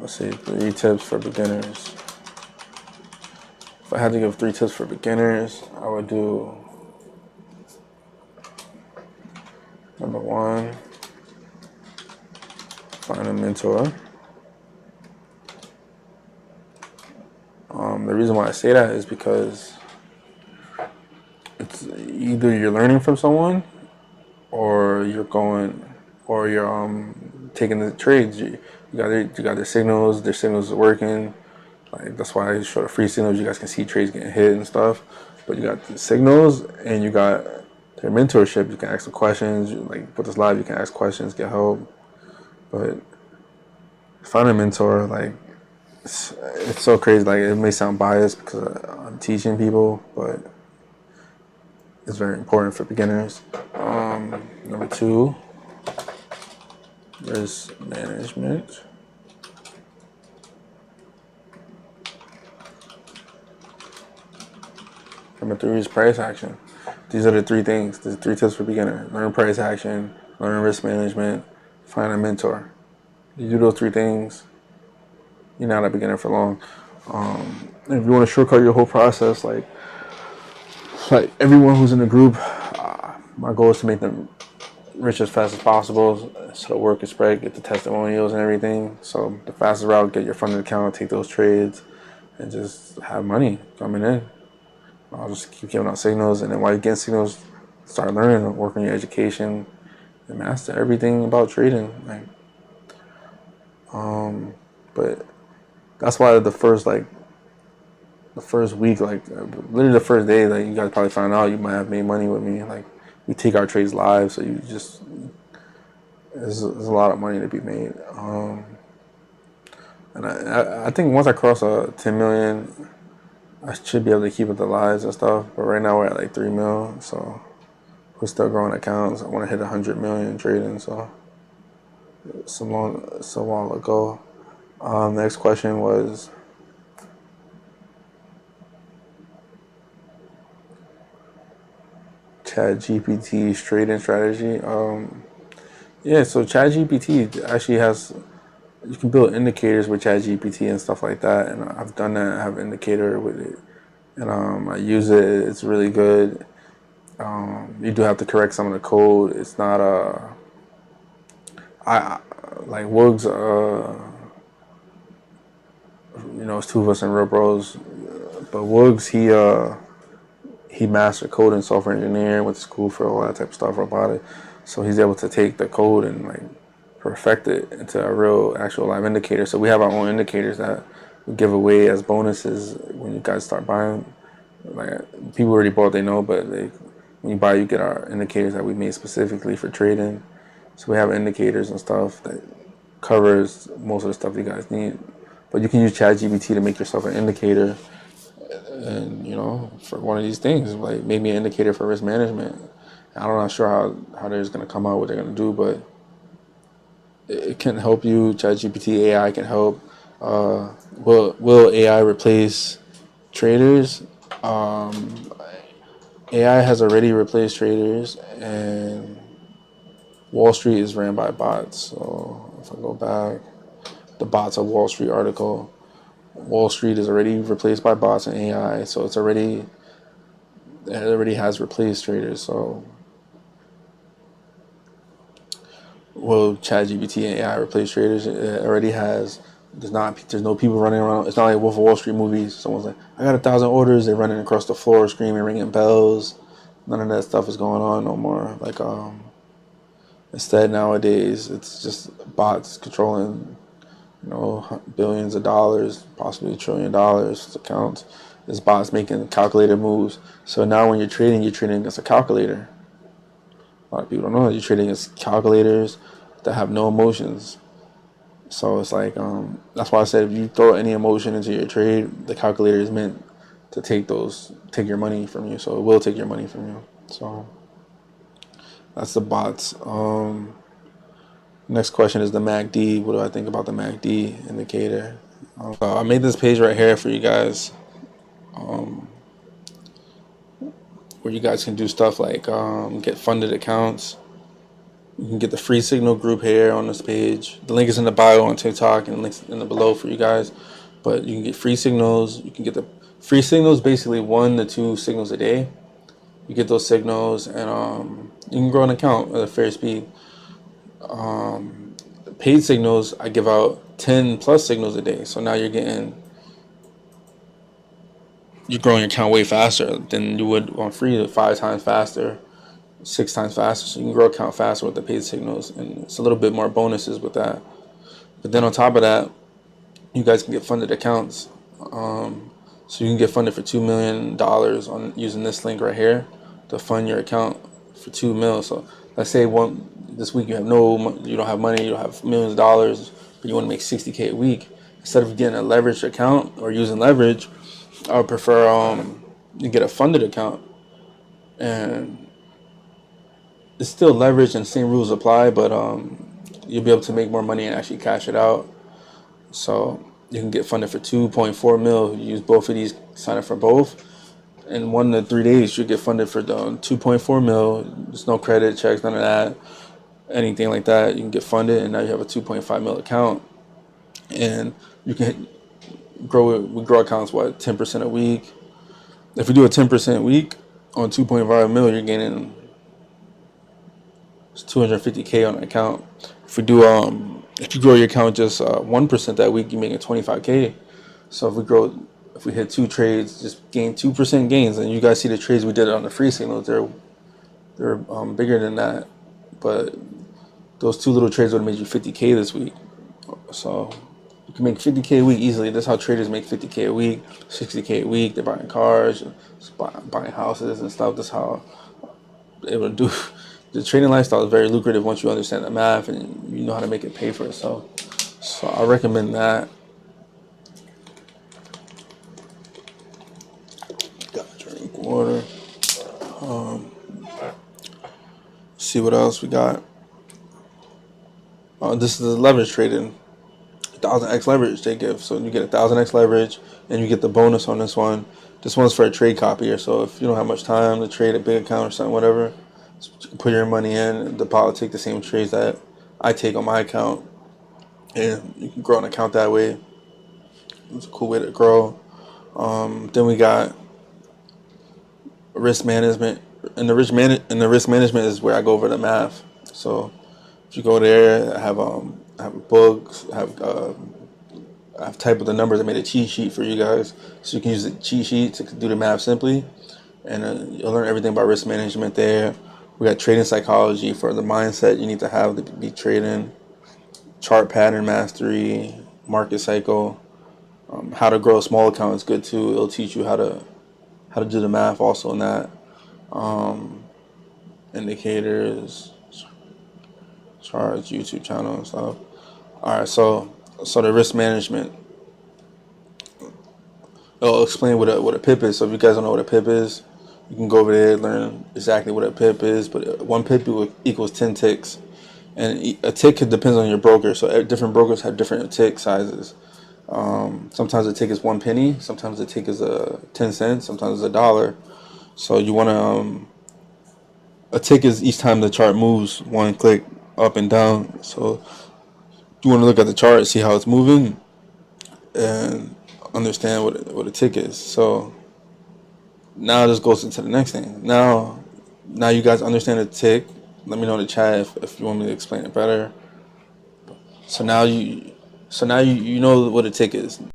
let's see, 3 tips for beginners. If I had to give 3 tips for beginners, I would do number 1, find a mentor. The reason why I say that is because it's either you're learning from someone or you're taking the trades. You got their signals. Their signals are working. Like that's why I show the free signals. You guys can see trades getting hit and stuff. But you got the signals and you got their mentorship. You can ask them questions. Like put this live, you can ask questions, get help. But find a mentor. Like it's so crazy. Like it may sound biased because I'm teaching people, but it's very important for beginners. Number 2, risk management. Number 3 is price action. These are the 3 things. There's 3 tips for beginner. Learn price action, learn risk management, find a mentor. You do those 3 things, you're not a beginner for long. If you want to shortcut your whole process, like everyone who's in the group, my goal is to make them rich as fast as possible, so the work is spread, get the testimonials and everything. So the fastest route, get your funded account, take those trades, and just have money coming in. I'll just keep giving out signals, and then while you're getting signals, start learning, work on your education, and master everything about trading. Like, but that's why the first week, like literally the first day, like you guys probably found out you might have made money with me. Like we take our trades live, so there's a lot of money to be made. And I think once I cross 10 million, I should be able to keep it the lives and stuff. But right now we're at like 3 mil, so we're still growing accounts. I want to hit 100 million trading, so so long ago. Next question was ChatGPT's trading strategy. Yeah, so ChatGPT actually has, you can build indicators with ChatGPT and stuff like that, and I've done that. I have an indicator with it, and I use it. It's really good. You do have to correct some of the code. It's not I like Woogs. It's 2 of us in Real Bros, but Woogs he mastered code and software engineering, went to school for all that type of stuff, robotic. So he's able to take the code and like perfect it into a real actual live indicator. So we have our own indicators that we give away as bonuses when you guys start buying. Like people already bought, they know, but when you buy, you get our indicators that we made specifically for trading. So we have indicators and stuff that covers most of the stuff you guys need. But you can use ChatGPT to make yourself an indicator, and for one of these things, like maybe an indicator for risk management. I'm not sure how they're going to come out, what they're going to do, but it can help you. ChatGPT AI can help. Will AI replace traders? AI has already replaced traders, and Wall Street is ran by bots. So if I go back, the bots of Wall Street article, Wall Street is already replaced by bots and AI. So it already has replaced traders. So will ChatGPT and AI replace traders? It already has. There's no people running around. It's not like Wolf of Wall Street movies. Someone's like, I got 1,000 orders. They're running across the floor, screaming, ringing bells. None of that stuff is going on no more. Like, instead nowadays it's just bots controlling, billions of dollars, possibly $1 trillion accounts. This bots making calculated moves. So now when you're trading against a calculator. A lot of people don't know that you're trading against calculators that have no emotions. So it's like, that's why I said if you throw any emotion into your trade, the calculator is meant to take your money from you. So it will take your money from you. So that's the bots. Next question is the MACD. What do I think about the MACD indicator? So I made this page right here for you guys, where you guys can do stuff like get funded accounts. You can get the free signal group here on this page. The link is in the bio on TikTok and links in the below for you guys. But you can get free signals. You can get the free signals, basically 1 to 2 signals a day. You get those signals, and you can grow an account at a fair speed. Paid signals, I give out 10 plus signals a day. So now you're growing your account way faster than you would on free, 5 times faster, 6 times faster. So you can grow account faster with the paid signals, and it's a little bit more bonuses with that. But then on top of that, you guys can get funded accounts. So you can get funded for $2 million on using this link right here to fund your account for $2 million. So let's say this week you don't have money, you don't have millions of dollars, but you want to make $60K a week. Instead of getting a leveraged account or using leverage, I would prefer you get a funded account, and it's still leverage and same rules apply, but you'll be able to make more money and actually cash it out. So you can get funded for 2.4 mil. You use both of these, sign up for both. In 1 to 3 days, you get funded for 2.4 mil. There's no credit checks, none of that, anything like that. You can get funded, and now you have a 2.5 mil account. And you can grow it. We grow accounts 10% a week. If we do a 10% a week on 2.5 mil, you're gaining 250K on an account. If you grow your account just 1% that week, you're making 25K. So if we hit 2 trades, just gain 2% gains, and you guys see the trades we did on the free signals, they're bigger than that. But those 2 little trades would have made you 50K this week. So you can make 50K a week easily. That's how traders make 50K a week, 60K a week. They're buying cars, buying houses and stuff. That's how they would do. The trading lifestyle is very lucrative once you understand the math and you know how to make it pay for itself. So I recommend that. Got to drink water. See what else we got. This is the leverage trading. 1000x leverage they give. So you get 1000x leverage, and you get the bonus on this one. This one's for a trade copier. So if you don't have much time to trade a big account or something, whatever, put your money in, deposit, take the same trades that I take on my account, and you can grow an account that way. It's a cool way to grow. Then we got risk management, and the risk management is where I go over the math. So if you go there, I have books, I have typed with the numbers. I made a cheat sheet for you guys, so you can use the cheat sheet to do the math simply, and you'll learn everything about risk management there. We got trading psychology for the mindset you need to have to be trading, chart pattern mastery, market cycle, how to grow a small account is good too. It'll teach you how to do the math also in that. Indicators, charts, YouTube channel and stuff. All right, so the risk management. It'll explain what a pip is. So if you guys don't know what a pip is, you can go over there and learn exactly what a pip is. But 1 pip equals 10 ticks. And a tick depends on your broker. So different brokers have different tick sizes. Sometimes a tick is 1 penny. Sometimes a tick is 10 cents. Sometimes it's $1. So you want to, a tick is each time the chart moves 1 click up and down. So you want to look at the chart, see how it's moving, and understand what a tick is. So now this goes into the next thing. Now you guys understand the tick. Let me know in the chat if you want me to explain it better. So now you know what a tick is.